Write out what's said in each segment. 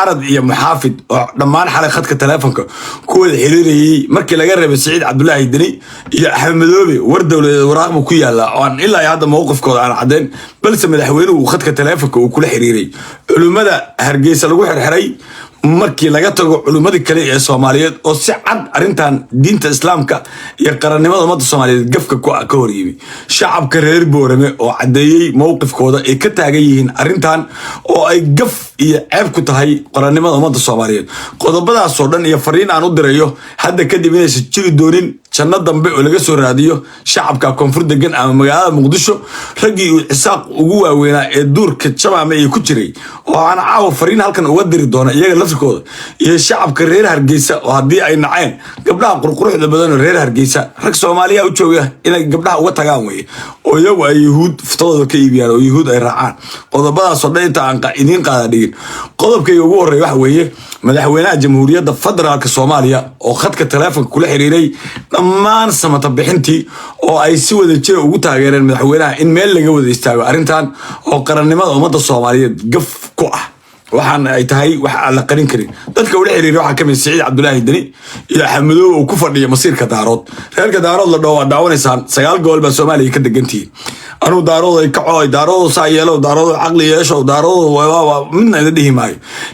mucaarad iyo muxaafid oo dhammaan xalay khadka taleefanka ku wada xiriirayay markii laga reebay Saciid Cabdullaahi Deni iyo Axmed Madoobe war dawladeed waraaqmo ku yaala oo aan ilaa hadda mowqifkooda aan cadeen balse madaxweynuhu khadka taleefanka uu kula xiriiray culimada Hargeysa lagu xirxiray markii laga tago culimadii kale ee Soomaaliyeed oo si cad arintan diinta islaamka iyo qarannimada ummadda Soomaaliyeed gafka ka hor yimi shacabka reer Boorame oo cadeeyay mowqifkooda ay ka taagan yihiin arintan oo ay gaf iyo ceeb ku tahay qarannimada ummadda Soomaaliyeed qodobadaas oo dhan iyo fariin aan u dirayo hadda kadib inaysan jiri doonin janno dambe oo laga soo raadiyo shacabka koonfur degan ama magaalada Muqdisho ragii uu cisaaq ugu waaweynaa ee duurka Jamaame ay ku jiray oo aan caaw fariin halkan uga diri doono iyaga lafkooda iyo shacabka reer Hargeysa oo hadii ay naceen gabdhaha qurquruxda badan reer Hargeysa rag Soomaaliya u jooga inay gabdhaha uga tagaan way oo iyagu ay yahuud ftooda ka iibiyaan oo yahuud ay raacaan qodobadaas oo dhan inta aan idin qaada dhigin qodobkayga ugu horeeyo waxa weeye madaxweynaha jamhuuriyadda federaalka Soomaaliya oo khadka taleefanka kula xiriiray dhammaan samata bixintii oo ay si wada jir ugu taageereen madaxweynaha in meel laga wada istaago arintan oo qarannimada ummadda Soomaaliyeed gaf ku ah waxaan ay tahay wax aan la qarin karin dadka wada xiriiray waxa kamid Saciid Cabdullaahi Deni iyo Axmed Madoobe oo ku fadhiya masiirka Daarood reerka Daarood la dhaw daawanaysan 9 gool ba Soomaaliya ka degantii anu Daarood ay ka cooy Daarood saayeelo Daarood aqli yeesho Daarood waa midna ida dhihimay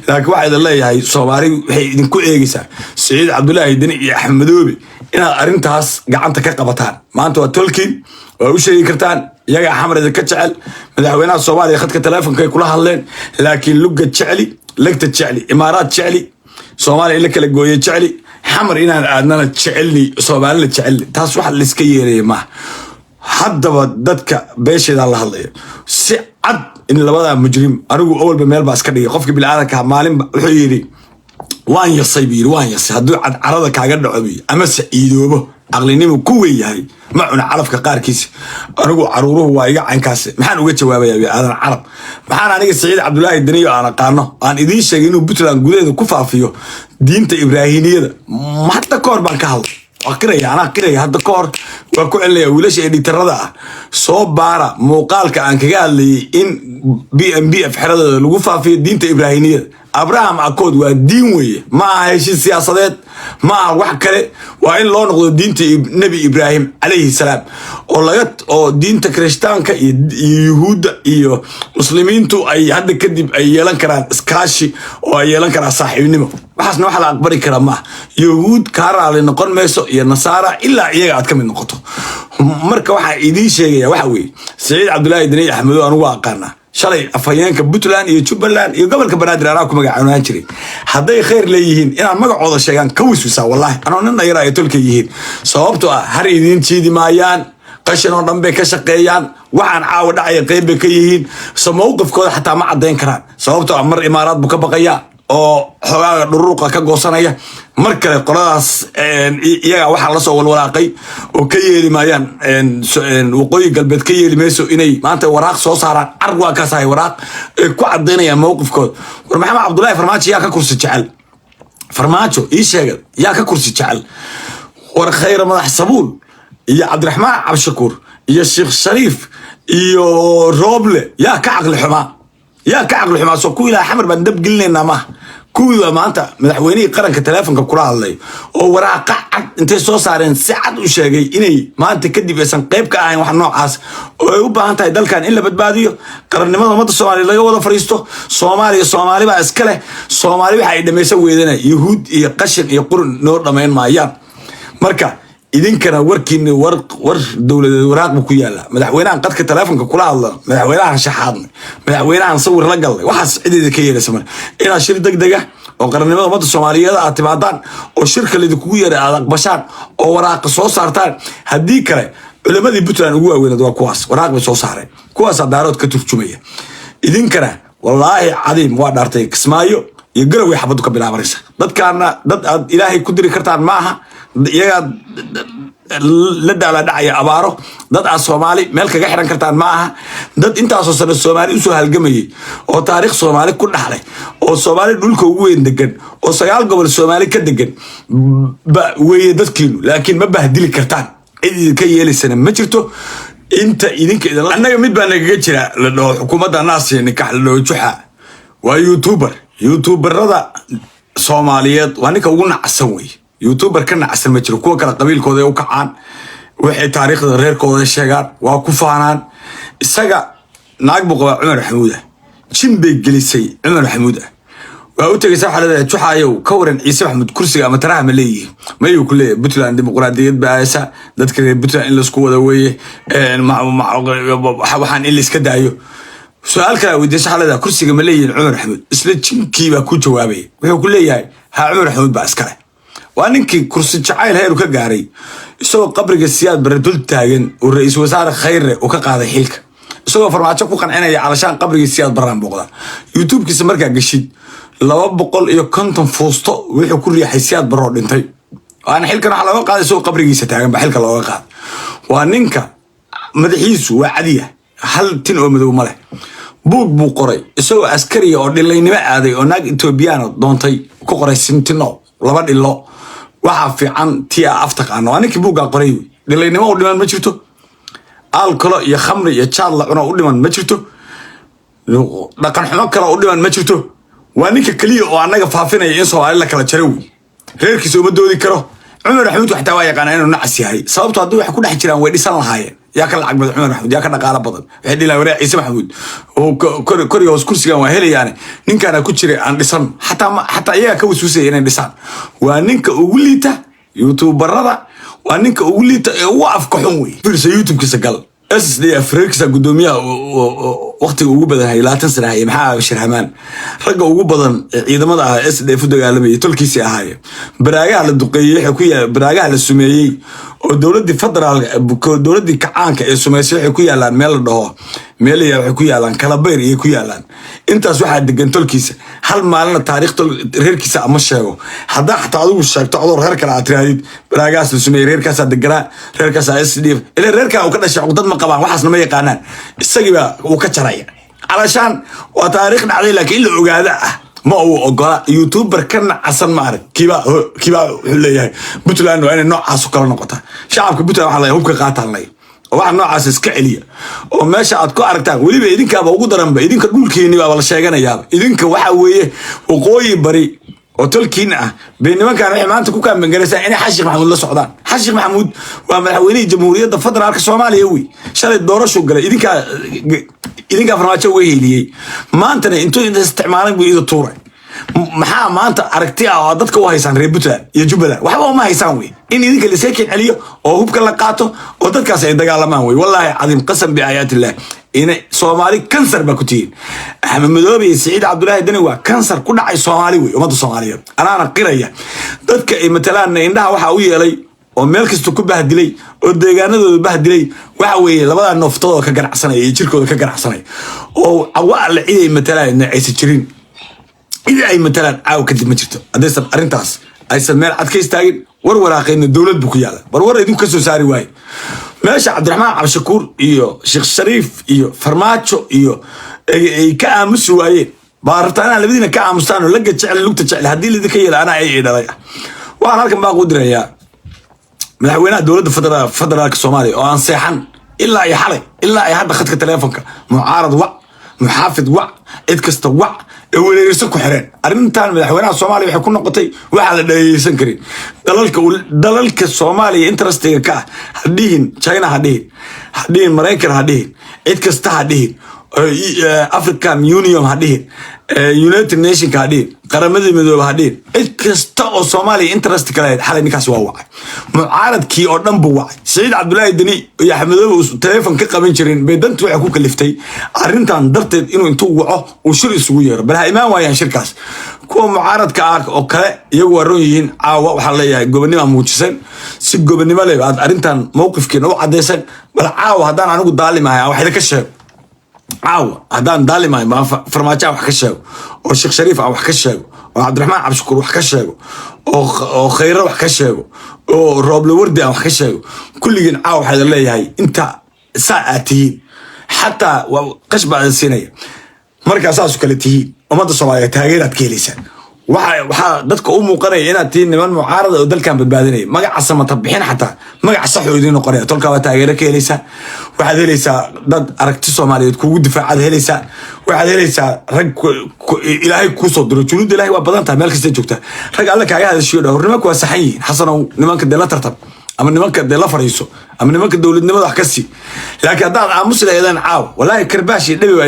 laakiin waxa ila leeyahay Soomaali waxay idin ku eegaysaa Saciid Cabdullaahi Deni iyo Axmed Madoobe inaad arintaas gacanta ka qabataan maanta waa tolkiin waa u sheegi kartaan iyaga xamrada ka jecel madaxweynaha Soomaaliya khadka taleefanka ay kula hadleen laakiin luga jeceli lagta jeceli imaaraad jeceli Soomaaliya ila kala gooyay jeceli xamar inaan aadnana jecelni Soomaaliya jeceli taas wax la iska yeeray ma haddaba dadka beeshada la hadlayo si cad in labada mujrim anigu awalba meel ba iska dhigay qofka bilaadanka maalin wuxuu yiri waan yasay hadduu cad carada kaaga dhaco ama saciidoobo aqlinimo ku weeyahay ma cuna calafka qaarkiisa anigu caruuruhu waa iga caynkaas maxaan uga jawaabayaa aadan carab maxaan aniga Saciid Cabdullaahi Deni aan aqaano aan idin sheegay inuu Puntland gudaheeda ku faafiyo diinta Ibraahimiyada hadda koor baan ka hadlay ana qiraya hadda koor waa ku celaya wiilasha editarada ah soo baara muuqaalka aan kaga hadlayay in BNBF xirada lagu faafiyo diinta Ibraahimiyada Abraham Accord waa diin weeye ma aha heshiis siyaasadeed ma aha wax kale waa in loo noqdo diinta Nabi Ibrahim alayhi salaam oo diinta Kirishtaanka iyo Yahuudda iyo Muslimiintu ay hadda kadib ay yeelan karaan iskaashi oo ay yeelan karaan saaxiibnimo waxaasna waxa la aqbali kara ma Yahuud kaaraale noqon mayso iyo Nasaara ilaa iyaga aad ka mid noqoto marka waxa idin sheegaya waxa weeye Saciid Cabdullaahi Deni Axmed anigu aqaana shalay afayeenka Puntland iyo Jubaland iyo gobolka Banaadir aan ku magacaabaan jiray haday khayr leeyihiin inaan magacooda sheegan ka wiswisa wallahi anoo nin dheer ay tolka yihiin sababtoo ah har idin jiidi maayaan qashin oo dhanbe ka shaqeeyaan waxaan caawa dhacay qayb ka yihiin samowqifkooda xataa ma cadeyn karaan sababtoo ah mar imaaraad bu ka baqaya oo xogaaga dhuruuqa ka goosanaya mar kale qoladaas iyaga waxa la soo walwalaaqay oo ka yeeli maayaan waqooyi galbeed ka yeeli mayso inay maanta waraaq soo saaraan arwa ka saay waraaq ku cadeynaya mowqifkooda war Maxamed Cabdullaahi Farmaajo yaa ka kursi jecel Farmaajo ii sheegay yaa ka kursi jecel war khayr madax sabuul iyo Cabdiraxmaan Cabshakuur iyo Sheekh Shariif iyo Roble yaa ka aqli xumaa soo ku ilaa xamar baan dab gelinayna ma kuwa maanta madaxweynihii qaranka taleefanka kula hadlay oo waraaqa cad intay soo saareen si cad u sheegay inay maanta kadib aysan qayb ka ahayn wax noocaas oo ay u baahan tahay dalkan in la badbaadiyo qarannimada ummadda Soomaaliya laga wada fariisto Soomaali baa iska leh Soomaali waxa ay dhamaysan weedanay yahuud iyo qashin iyo qurun noo dhameyn maayaan marka idinkana warkiina war dawladeed waraaq ku yaala madaxweynaha qadka taleefanka kula hadla madaxweynaha shaxaadna madaxweynaha sawir la galay waxaas ciideeda ka yeelaysa ina shir degdeg ah oo qarannimada ummadda Soomaaliyeed aad timaadaan oo shirka leeyahay kugu yeeray aad aqbashaan oo waraaq soo saartaan hadii kale culimadii Puntland ugu waaweynad waa kuwaas waraaq bay soo saareen kuwaas Daarood ka turjumaya idinkana wallahi cadiim waa dhaartay Kismaayo iyo Garowe xabadu ka bilaabanaysa dadkaana dad aad Ilaahay ku diri kartaan maaha iyaga la dhacaya abaaro dad Soomaali meel kaga xiran kartaan ma aha dad intaas oo sano Soomaali u soo halgamayay oo taariikh Soomaali ku dhaxlay oo Soomaali dhulka ugu weyn degan oo 9 gobol Soomaali ka degan weeye dadkiinu laakiin ma bahdili kartaan cid ka yeelisana ma jirto inta idinka annaga mid baan naga jira la dhaho xukuumadda naasiyay nikax la dhaho juxa waa YouTuber youtuberada Soomaaliyeed waa ninka ugu nacsan way youtuber ka nacsan ma jiro kuwa kala qabiilkooda ay u kacaan waxay taariikhda reerkooda sheegaan waa ku faanaan isaga naag buqaba Cumar Xamuuda jimbay gelisay Cumar Xamuuda waa u tagay saxalada juxaayo ka waran Ciise Maxamed kursiga ama taraha ma leeyahay ma uu ku leeyahay Puntland dimuqraadiyad baaysa dadka reer Puntland in la isku wada weeye waxaan in la iska daayo su'aal kale weydiin saxalada kursiga ma leeyahay Cumar Xamuud isla jinkii baa ku jawaabay wuxuu ku leeyahay ha Cumar Xamuud baa iskale waa ninkii kursi jacayl heer ka gaaray isagoo qabriga siyaad bare dul taagan oo ra'iisul wasaare Khayre oo ka qaaday xilka isagoo farmaajo ku qancinaya calashaan qabriga siyaad baraan booqda YouTube-kiisa markaa gashid 250 fuusto wuxuu ku riixay siyaad baro dhintay aan xilkan waxa laga qaaday isagoo qabrigiisa taagan ba xilka looga qaad waa ninka madaxiisu waa cadiya hal tin oo madow male buug buu qoray isagoo askari oo dhilaynimo aaday oo naag Ethiopian doontay ku qoray sintino laba dhilo waxa fiican tii aftaqaano aninki buuga qoray dhilaynimo u dhiman ma jirto alcohol iyo khamri iyo jaad la cuno u dhiman ma jirto dhaqan xumo kale u dhiman ma jirto waa ninka kaliya oo anaga faafinaya in Soomaali la kala jaro reerkiisa uma doodi karo Cumar Xamuud waxa taa yaqaan inuu nacas yahay sababtoo haddii wax ku dhex jiraan way dhisan lahaayeen yaa ka lacag badan Cumar Xamuud yaa ka dhaqaale badan waxay dhilaa wareey Ciise Maxamuud oo koriyo hoos kursigan waa helayaan ninkaana ku jiray aan dhisan hatta iyaga ka wasuusay inay dhisaan waa ninka ugu liita youtuberada waa ninka ugu liita ee ugu afka xun way fiirsa YouTube-kiisa gal SDF reerkiisa gudoomiyaha waqtiga ugu badan hay 20 sano hay maxaa shirhamaan ragga ugu badan ciidamada ah SDF u dagaalamay tolkiisi ahaayeen baraagaha la duqeeyay waxa ku yaala baraagaha la sumeeyay oo dawladda federaal dawladda kacaanka ee sumeysay waxa ku yaalaan meel la dhaho meel waxa ku yaalaan kala beer iyo ku yaalaan intaas waxa degan tolkiisa hal maalin taariikhda reerkiisa ama sheego hadaa xataa adigu sheegto codor reer kala atraadid baraagaas la sumeeyay reerkaas deganaa reerkaas SDF ilaa reerka uu ka dhashay dad ma qabaan waxaasna ma yaqaanaan isagiba uu ka jaraya علشان وتاريخ نعدي لك إلا وجاده ما هو أقرأ يوتيوبر كنا عسل مارك كيبا حليه بتلان وأنا نوع عسكر نقطة شعبك بتلان على يومك قاطع عليه وواحد نوع عسس كعليا وماشي عدكو عرفتها ولي بيدينك أبغى أقول درم بيدينك تقول كيني ولا شيء أنا ياب يدينك وحويه وقوي بري وتلكينا بينما كان ما أنت كوكا من جلسة أنا حشيخ محمود الله السعودان حشيخ محمود ومحولي جمهورية الفترة على الصومالي هوي شال الدورة شو قال إذن فرماتشو ويلي ما أنتوا استعمالك بإيد الطورة ما أنت أركتيها وعدتك وهيسان ريبوتها يجبلها وحبا ما هيسانوي إن إذنك اللي ساكن عليه وهو بكالقاته ودتك سيدك على ماوي والله عظيم قسم بآيات الله إن صومالي كنسر بكتين أحمد مدوبي سعيد عبد الله الدنيا كنسر كل عي صومالي ومضى صومالية أنا قرية دتك مثلا إنها وحاوية لي وملك استكوبها دلي ودجانده بهدلي وحوي لبدا نفتو كغنacsanay jirkooda ka ganacsanay oo awaa la ciiday matala in ay jirin ida ay matala aaw kadib ma jirto adeesan arintaas aysan meel cad ka istaagin warwaraaqayna dawlad bu ku yaala war idin ka soo saari waay meesha Cabdiraxmaan Cabshakuur iyo Sheekh Shariif iyo Farmaajo iyo ay ka aamusi waayeen baartaana labadina ka aamustaan oo laga jecel lugta jecel hadii la idinka yeelana ay dhalay waan halkan baa ku dirayaa madaxweynaha dawladda federaalka Soomaaliya oo aan seexan ilaa ay xalay ilaa ay hadda khadka telefoonka mucaarad muxaafid cid kasta ee weerarsan ku xireen arintan madaxweynaha Soomaaliya waxay ku noqotay waxa la dhayeysan karin dalalka Soomaaliya interestiga ka hadhiin China hadhiin Mareykan hadhiin cid kasta hadhiin African Union hadhiin United Nations hadhiin qaramada midoobay hadhiin cid kasta oo Soomaaliya interest kale xalay ninkaas waa wacay mucaaradkii oo dhan buu wacay Saciid Cabdullaahi Dani iyo Axmedow telefoon ka qaban jireen beedantu waxa ku kaliftay arintan darteed inuu intuu waco oo shir isugu yeero bal ha imaan waayaan shirkaas kuwa mucaaradka ah oo kale iyagu waran yihiin caawa waxa la leeyahay gobonimo muujisan si gobonimo leh aad arintan mowqifkeena u cadeysan bal caawa hadaan anigu daalimahay waxa ka sheeg caawa hadaan daalimahay ma farmaajo wax ka sheego oo Sheekh Shariif wax ka sheego oo Cabdiraxmaan Cabshakuur wax ka sheego oo Khayre wax ka sheego oo Rooble Wardi wax ka sheego kulligeen caawa waxa la leeyahay inta saacatiin حتى قشبع السنة مركز أساس كلتي وما تصل على تغييرات كيليسان waxaa dadka u muuqanaya inaad tihiin niman mucaarada oo dalkan badbaadinaya magaca samata bixin xataa magaca sax oo idiin noqonaya tolka waa taageero ka helaysaa waxaad helaysaa dad aragti Soomaaliyeed kugu difaacaad helaysaa waxaad helaysaa rag ilaahay ku soo diro junuud ilaahay waa badan tahay meel kasta joogta rag alla kaaga hadashiyo dhawrnimada waa saxan yihiin xasanow nimanka dela tartab ama nimanka dela fariiso ama nimanka dawladnimada wax ka sii laakiin hadaad aamus leeyahay caaw wallahi karbaash iyo dhabi waa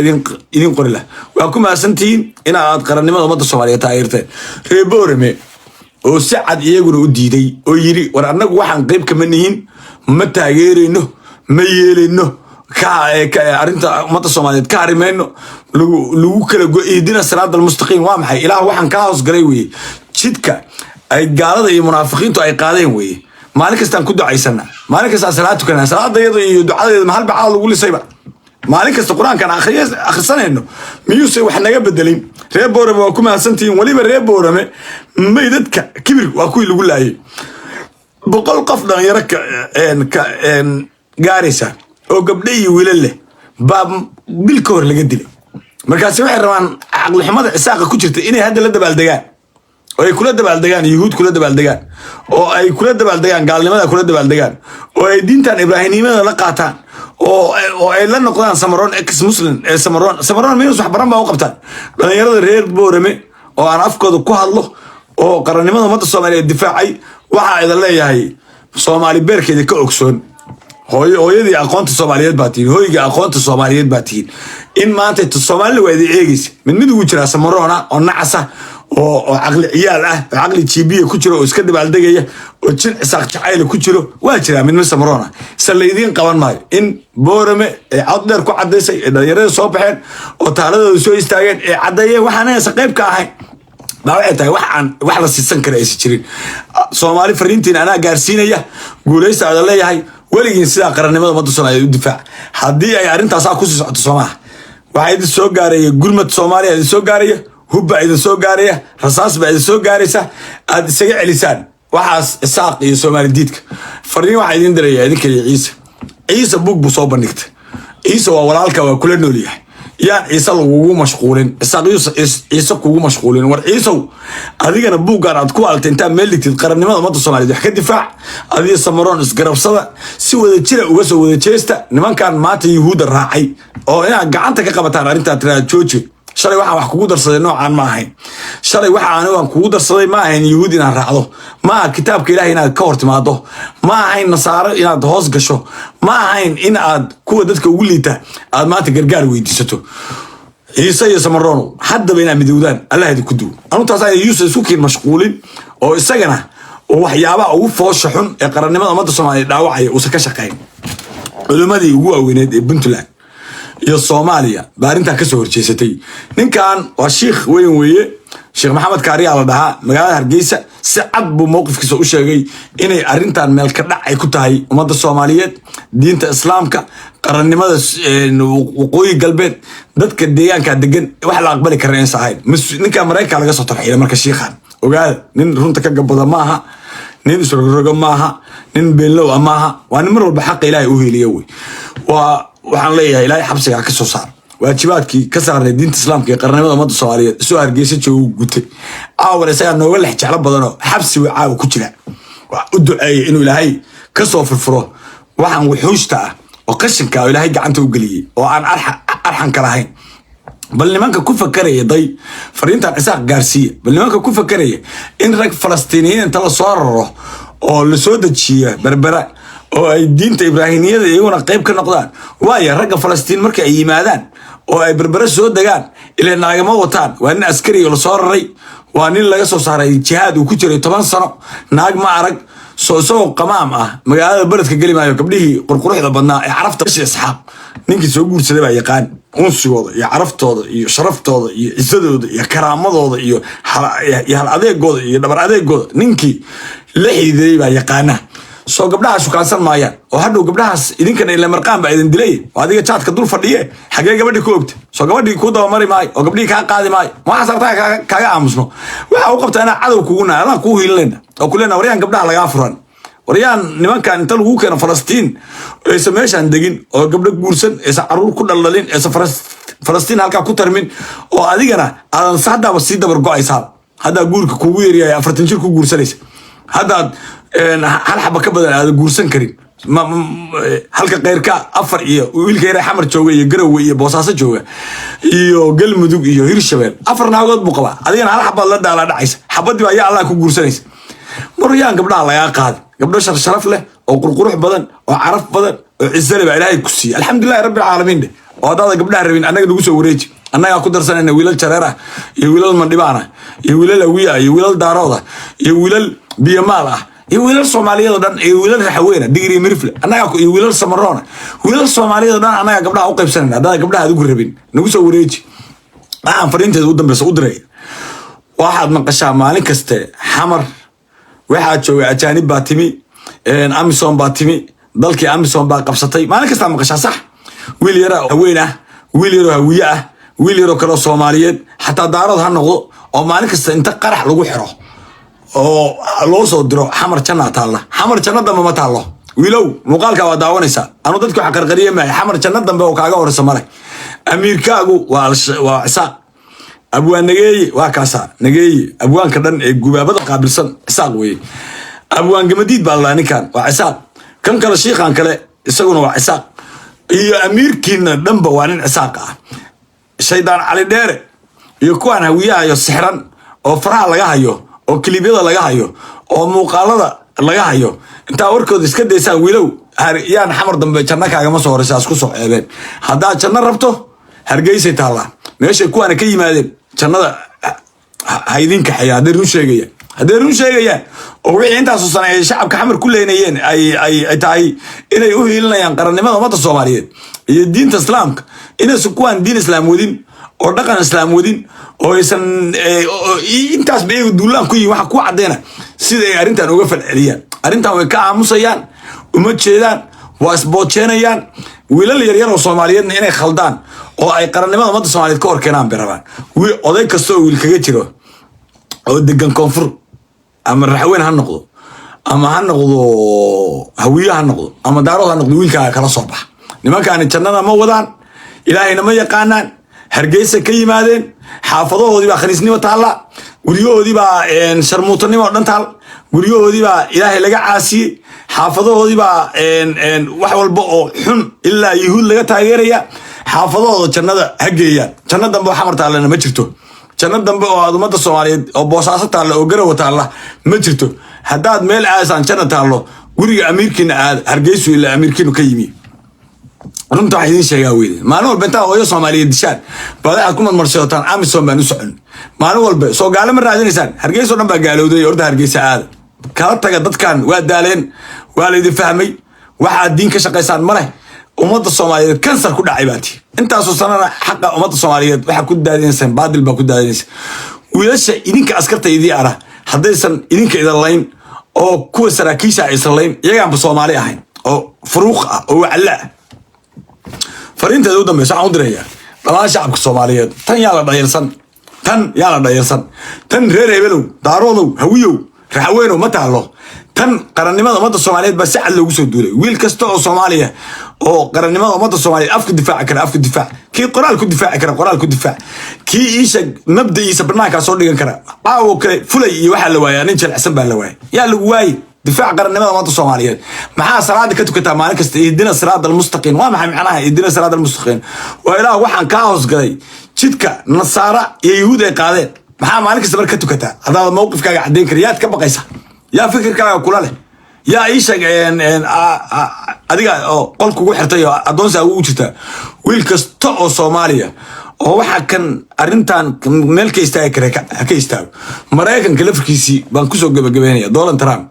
idin qori lah waa ku maasantiin in aad qarannimada ummadda Soomaaliyeed taageerteen reeborame oo si cad iyaguna u diiday oo yiri war annagu waxaan qayb kama nihin ma taageerino ma yeelino ka arinta ummadda Soomaaliyeed ka arimayno lagu kala go'eedina salaadal mustaqim waa maxay ilaah waxaan ka hoos galay weey jidka ay gaalada iyo munaafiqiintu ay qaadeen weey maalin kasta ku ducaysana maalin kasta salaad tukana salaadayada iyo ducadeeda ma hal bacad lagu lisayba maalin kasta quraankan akhrisanayno miyuusay wax naga bedelin reer boorame waa ku maasantiin waliba reer boorame meydadka kibir waa kuwii lagu laayay boqol qof dhalinyaro ka gaaraysa oo gabdho iyo wiilal leh baab bil ka hor laga dilay markaas waxay rabaan aqal xumada isaaqa ku jirta inay hadda la dabaaldegaan oo ay kula dabaaldegaan yahuud kula dabaaldegaan oo ay kula dabaaldegaan gaalnimada kula dabaaldegaan oo ay diintan ibraahimnimada la qaataan oo ay la noqdaan samaroon ex muslim ee samaroon meesha wax baran baa u qabtaan dhalinyarada reer boorame oo aan afkooda ku hadlo oo qarannimada ummadda Soomaaliyeed difaacay waxa ay leeyahay Soomaali beerkeeda ka ogsoon hooyadii aqoonta Soomaaliyeed baa tiin hooyga aqoonta Soomaaliyeed baa tiin in maanta Soomaaliland way eegaysa mid ugu jira samaroona oo nacasa oo aqli ciyaal ah aqli jibiye ku jiro oo iska dabaaldegaya oo jin isaaq jacayl ku jiro waa jira mid samaroona salaydiin qaban maayo in boorame ay cod dheer ku cadeysay ee dhalinyarada soo baxeen oo taaladooda soo istaageen ee cadeeyeen waxaan ay qayb ka ahayn ma waxay tahay wax la siisan kara aysan jirin Soomaali fariintiin ana gaarsiinaya guuleysta aad leeyahay waligiin sida qarannimada ummadda Soomaaliyeed u difaac haddii ay arintaas ku sii socoto Soomaaliya waxay idin soo gaaraya gurmad Soomaaliya idin soo gaaraya hubba idin soo gaaraya rasaas baa idin soo gaaraysa aad isaga celisaan waxaas isaaq iyo Soomaali diidka fariin waxa idin diraya idinka ciise buug buu soo bandhigtay ciise waa walaalka waa kula nool yahay yaan ciise lagu mashquulin ciise kugu mashquulin war ciise adigana buugaan aad ku alta inta meel ligtid qarannimada ummadda Soomaaliyeed wax ka difaac adiga samaroon isgarabsada si wada jira uga soo wada jeesta nimankan maanta yahuud raacay oo ina gacanta ka qabataan arinta tira jooji shalay waxa wax kugu darsaday noocan ma ahayn shalay waxa aan kugu darsaday ma ahayn yahuud inaan raacdo ma kitaabka ilaahay inaad ka hortimaado ma ahayn nasaaro inaad hoos gasho ma ahayn in aad kuwa dadka ugu liita aad maanta gargaar weydiisato ciise iyo samaroon haddaba inaa midowdaan allah idinku duw anu taas ay yuusuf isku kiin mashquulin oo isagana oo waxyaabaha ugu foosha xun ee qarannimada ummadda Soomaaliyeed dhaawacaya uu ka shaqeyn culimadii ugu waaweyned ee Puntland iyo Soomaaliya baarinta ka soo horjeesatay ninkan waa sheekh weyn weeye sheekh maxamed kaariya la dhahaa magaalada Hargeysa si cad buu mowqifkiisa u sheegay inay arintan meel ka dhac ay ku tahay ummadda Soomaaliyeed diinta islaamka qarannimada waqooyi galbeed dadka deegaanka degan wax la aqbali kareen sahay ninka Mareykanka laga soo tarxiilay marka sheekhan ogaad nin runta ka gabada maaha nin isrogo maaha nin beelow maaha waa nin mar walba xaq ilaahay u heeliyo way waxaan leeyahay ilaahay xabsiga ka soo saar waajibaadkii ka saarnay diinta islaamka ee qarannimada ummadda Soomaaliyeed soo Hargeysa joogo gutay aawar isaga nooga lex jeclo badan oo xabsi way caaw ku jira waa u duceeyay inuu ilaahay ka soo furfuro waxaan wuxuusta oo qashinka ilaahay gacanta u galiyay oo aan arxan ka lahayn bal nimanka ku fakaraya day fariintan isaaq gaarsiiya bal nimanka ku fakaraya in rag Falastiiniyiin inta la soo raro oo la soo dajiyo berbera oo ay diinta ibraahimiyada iyaguna qayb ka noqdaan waaya ragga Falastiin markay ay yimaadaan oo ay berbera soo dagaan ilaa naagama wataan waa nin askari oo la soo raray waa nin laga soo saaray jihaad uu ku jiray 10 sano naag ma arag soo qamaam ah magaalada baladka gali maayo gabdhihii qurquruxda badnaa ee carafta isxaaq ninkii soo guursaday baa yaqaan unsigooda iyo caraftooda iyo sharaftooda iyo cisadooda iyo karaamadooda iyo hal adeegooda iyo dhabar adeegooda ninkii la xiiday baa yaqaana soo gabdhaha shukaansan maayaan oo hadhow gabdhahaas idinkana ila marqaan baa idin dilay oo adiga jaadka dul fadhiye xagee gabadhii ku ogta soo gabadhii ku daba mari maayo oo gabdhii ka qaadi maayo waxa sartaa kaaga aamusno waxa uu qabtaa inaa cadow kugu naana ku hiileena oo kulena wariyaan gabdhaha laga furan wariyaan nimankan inta lagu keeno Falastiin ay sameeyaan degin oo gabdho guursan ee caruur ku dhalalin ee Falastiin halka ku tarmin oo adigana aan saxda wasi dabar go'aysaa هذا جورك كوير يا أفرتنشر كوجور سليس هذا هل حبك بدل هذا جورسن كريم ما halka qeyrka afar iyo wiilka yar xamar jooga iyo garow iyo boosaaso jooga iyo galmudug iyo hirshabeel afar naagood buu qabaa adigana hal xabad la daala dhacaysa xabadii baa Allah ku guursanaysa mariyaan gabdhaha laga qaad gabdho sharaf leh oo qurqurux badan oo caraf badan oo cisale baa Ilaahay ku siiyay alxamdulillaah rabbil caalamiin oo dad gabdhaha rabin anaga nagu soo wareeji anaga ku darsanayna wiilal jareera iyo wiilal mandhibaana iyo wiilal awiya iyo wiilal daarooda iyo wiilal biyamaal ah wiilal Soomaaliyeed dhan wiilal raxweena digri mirifle anaga iyo wiilal samaroona wiilal Soomaaliyeed dhan anaga gabdhaha u qaybsanayna hada gabdhaha ugu rabin nagu soo wareeji aan fariinteeda u dambayso u diray waxaad maqashaa maalin kaste xamar waxa jooga ajaanib baa timi Amazon baa timi dalkii Amazon baa qabsatay maalin kasta maqashaa sax wiil yar haweena wiil yar hawiya wiil yar kale Soomaaliyeed hatta daarad ha noqdo oo maalin kasta inta qarax lagu xiro oo loo soo diro xamar janna taala xamar janna dambe ma taalo wiilow muuqaalka waa daawanaysa anu dadku waxa qarqariyay ma xamar janna dambe oo kaaga horeysa maray amiirkaagu waa isaaq abwaan nageey waa kaasa nageey abwaanka dhan ee gubaabada qaabilsan isaaq weey abwaan gamadiid baa la ninkan waa isaaq kan kale sheekhan kale isaguna waa isaaq iyo amiirkiina dhanba waa nin isaaq ah shaydaan cali dheere iyo kuwan hawiyaha iyo sixran oo faraha laga hayo oo kilibyada laga hayo oo muuqaalada laga hayo inta warkood iska deysaan wiilow yaan xamar dambe janna kaaga ma soo horeysa isku soo ceebeen hadaa janna rabto hargeysa taala meesha kuwana ka yimaadeen jannada haydinka xayaadeen u sheegayaan hadee run sheegayaan oo wixii intaas oo sanay shacabka xamar ku leenayeen ay tahay inay u hiilinayaan qarannimada ummadda Soomaaliyeed iyo diinta islaamka inay kuwan diin islaam wadin oo dhaqan islaam wadin oo aysan intaas beeygu duulaan ku yihiin waxa ku cadeena sida ay arintan uga falceliyaan arintan way ka aamusayaan uma jeedaan waa isboojeenayaan wiilal yar yar oo Soomaaliyeed inay khaldaan oo ay qarannimada ummadda Soomaaliyeed ka hor keenaan birabaan oday kasto wiil kaga jiro oo degan koonfur ama raxween ha noqdo ama ha noqdo hawiya ha noqdo ama daarood ha noqdo wiilka kala soo bax nimankaan jannada ma wadaan ilaahayna ma yaqaanaan hargeysa ka yimaadeen xaafadahoodii baa khaniisnimo taala guriyahoodii baa sharmuutanimo dhan taal guriyahoodii baa ilaahay laga caasiyay xaafadahoodii baa wax walba oo xun ilaa yahuud laga taageeraya xaafadahooda jannada hageeyaan jannada dambe xamar taalana ma jirto jannada dambe oo aad ummadda Soomaaliyeed oo boosaaso taala oo garow taala ma jirto hadaad meel aasan janna taalo guriga amiirkiina aad hargeysu ilaa amiirkiinu ka yimi runta waxay idin sheegaa weeyeen maalin walba inta hooyo Soomaaliyeed dishaan baad ku marmarsataan Amazon baan u socon maalin walba soo gaalo ma raadinaysaan hargeyso dhan baa gaalowday orda hargeysa aad kala taga dadkan waa daaleen waa la idin fahmay waxa diin ka shaqeysaan mare ummadda Soomaaliyeed kansar ku dhacay baati intaas oo sanana xaqa ummadda Soomaaliyeed waxa ku daadinaysan baadil ba ku daadinaysan wiilasha idinka askarta idii ara hadaysan idinka idan layn oo kuwa saraakiisha aysan layn iyaga Soomaali ahayn oo furuuq ah oo wacala fariinteedu dambe sax u direeyaa dhammaan shacabka Soomaaliyeed tan yaa la dhayarsan tan reer hebelow daaroodow hawiyow raxweeno ma taalo tan qarannimada ummadda Soomaaliyeed ba si cad loogu soo duulay wiil kasta oo Soomaaliya oo qarannimada ummadda Soomaaliyeed afku difaac kii qoraal ku difaac kii isha mabdaiisa barnaamijka soo dhigan kara aawo kale fulay iyo waxa la waayay nin jilcsan baa la waayay yaa lagu waayay difaac qarannimada ummadda Soomaaliyeed maxaa salaad ka tukataa maalin kasta idina siraadal mustaqim waa maxay macnaha idina siraadal mustaqim waa ilaa waxaan ka hoos galay jidka nasaara iyo yahuud ay qaadeen maxaa maalin kasta marka tukataa hadaad mowqifkaaga cadeyn kariyaad ka baqaysa yaa fikirkaaga kula leh yaa isha adiga oo qolku ugu xirtay oo adoonsa ugu jirta wiil kasta oo Soomaaliya oo waxa kan arintan meel ka istaagi kare ka istaago Mareykanka lafkiisii baan ku soo gabagabeynaya Donald Trump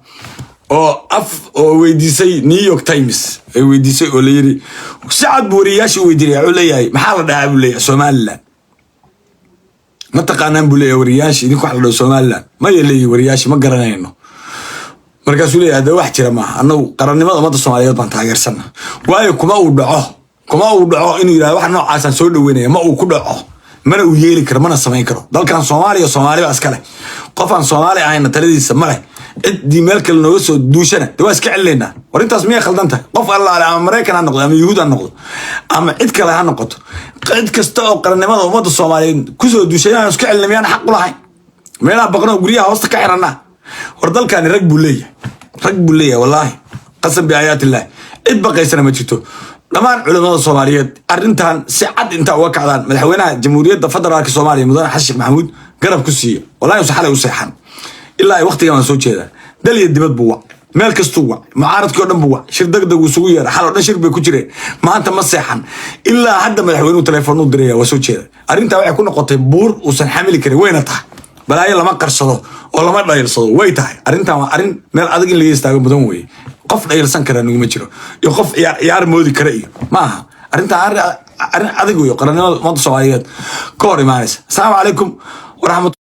oo weydiisay New York Times ay weydiisay oo leeyiri saacad buuriyaashii weydiiyay oo leeyahay maxaa la dhahaa buu leeyahay Soomaaliland ma taqaanaan buu leeyahay wariyaashi idinku waxa la dhaho Soomaaliland ma yeelay wariyaashi ma garanayno markaasuu leeyahay hada wax jira ma annagu qarannimada ummadda Soomaaliyeed baan taageersana waayo kuma uu dhaco inuu yiraahdo wax noocaas aan soo dhaweynaya ma uu ku dhaco mana uu yeeli karo mana sameyn karo dalkan Soomaaliya Soomaaliba iskale qof aan Soomaali ahayn taladiisa ma leh cid meel kale nooga soo duushana waa iska cileena warintaas miya khaldan tahay qof Allah ama Mareykan ha noqdo ama Yahuud ha noqdo ama cid kale ha noqoto cid kasta oo qarannimada ummadda Soomaaliyeed ku soo duushayaan iska cileemiyaan xaq u lahayn meelaha baqno guryaha hoosta ka xirana wardalkan rag buleeya wallahi qasab bi ayatillah cid baqaysana ma jirto dhamaan culimada Soomaaliyeed arintan si cad inta uga kacdaan madaxweynaha jamhuuriyadda federaalka Soomaaliya mudane Xasan Sheekh Maxamuud garab ku siiyo wallahi saxale u seexan ilaa waqtigan soo jeeda daliya dibad buu meel kastuu mucaaradkii oo dhan buu shir degdeg uu sugu yeeray xal oo dhan shir bay ku jireen maanta ma seexan ilaa hadda madaxweynuhu telefoon u diray waa soo jeeda arinta waxay ku noqotay buur uu san xamili karin wayna tahay balaayo lama qarsado oo lama dhaylsado way tahay arintan waa arin meel adag in laga istaago mudan weey qof dhaylsan kara nagu ma jiro iyo qof ciyaar moodi kara iyo ma aha arinta arin adag weey qaranimada ummadda Soomaaliyeed ka hor imaanaysa. Assalaamu calaykum wa rahmatullahi